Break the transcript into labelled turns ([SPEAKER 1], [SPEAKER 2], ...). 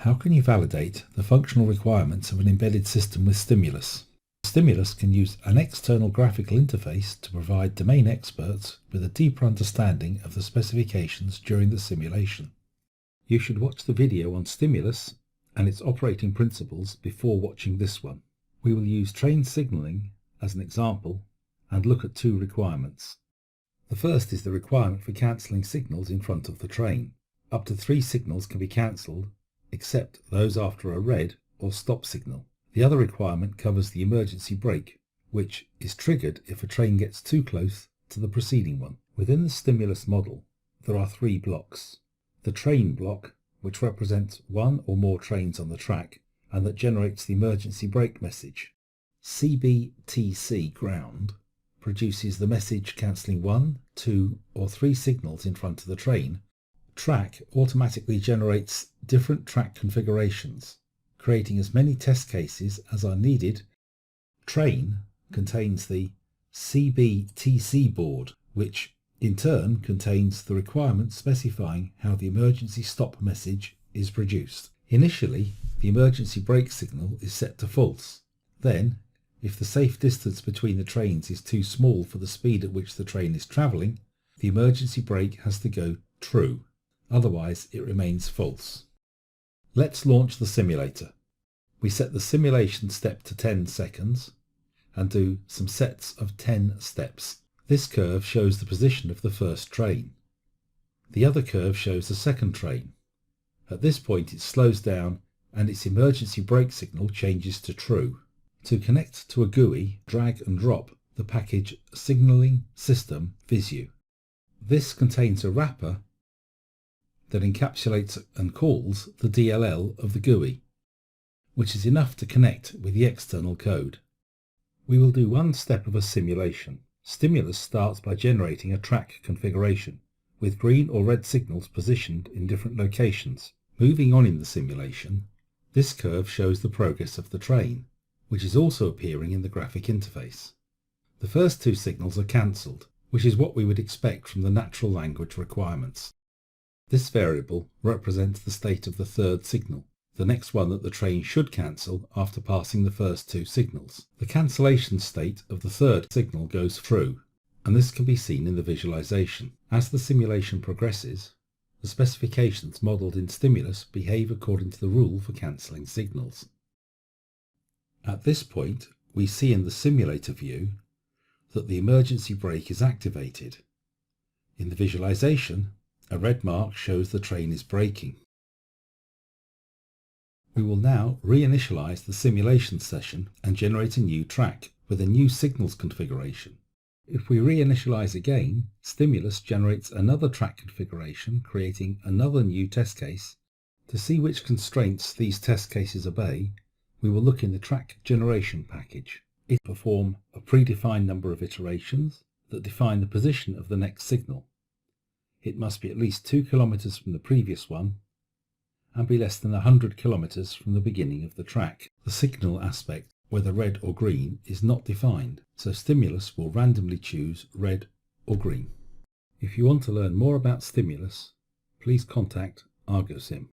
[SPEAKER 1] How can you validate the functional requirements of an embedded system with Stimulus? Stimulus can use an external graphical interface to provide domain experts with a deeper understanding of the specifications during the simulation. You should watch the video on Stimulus and its operating principles before watching this one. We will use train signaling as an example and look at two requirements. The first is the requirement for cancelling signals in front of the train. Up to 3 signals can be cancelled, except those after a red or stop signal. The other requirement covers the emergency brake, which is triggered if a train gets too close to the preceding one. Within the stimulus model, there are 3 blocks. The train block, which represents one or more trains on the track and that generates the emergency brake message. CBTC ground produces the message cancelling 1, 2 or 3 signals in front of the train. Track automatically generates different track configurations, creating as many test cases as are needed. Train contains the CBTC board, which in turn contains the requirements specifying how the emergency stop message is produced. Initially, the emergency brake signal is set to false. Then, if the safe distance between the trains is too small for the speed at which the train is travelling, the emergency brake has to go true. Otherwise, it remains false. Let's launch the simulator. We set the simulation step to 10 seconds and do some sets of 10 steps. This curve shows the position of the first train. The other curve shows the second train. At this point it slows down and its emergency brake signal changes to true. To connect to a GUI, drag and drop the package Signaling System Visu. This contains a wrapper that encapsulates and calls the DLL of the GUI, which is enough to connect with the external code. We will do one step of a simulation. Stimulus starts by generating a track configuration, with green or red signals positioned in different locations. Moving on in the simulation, this curve shows the progress of the train, which is also appearing in the graphic interface. The first 2 signals are cancelled, which is what we would expect from the natural language requirements. This variable represents the state of the third signal, the next one that the train should cancel after passing the first 2 signals. The cancellation state of the third signal goes through, and this can be seen in the visualization. As the simulation progresses, the specifications modelled in Stimulus behave according to the rule for cancelling signals. At this point, we see in the simulator view that the emergency brake is activated. In the visualization, a red mark shows the train is braking. We will now reinitialize the simulation session and generate a new track with a new signals configuration. If we reinitialize again, Stimulus generates another track configuration, creating another new test case. To see which constraints these test cases obey, we will look in the track generation package. It will perform a predefined number of iterations that define the position of the next signal. It must be at least 2 kilometers from the previous one and be less than 100 kilometers from the beginning of the track. The signal aspect, whether red or green, is not defined, so Stimulus will randomly choose red or green. If you want to learn more about Stimulus, please contact ArgoSim.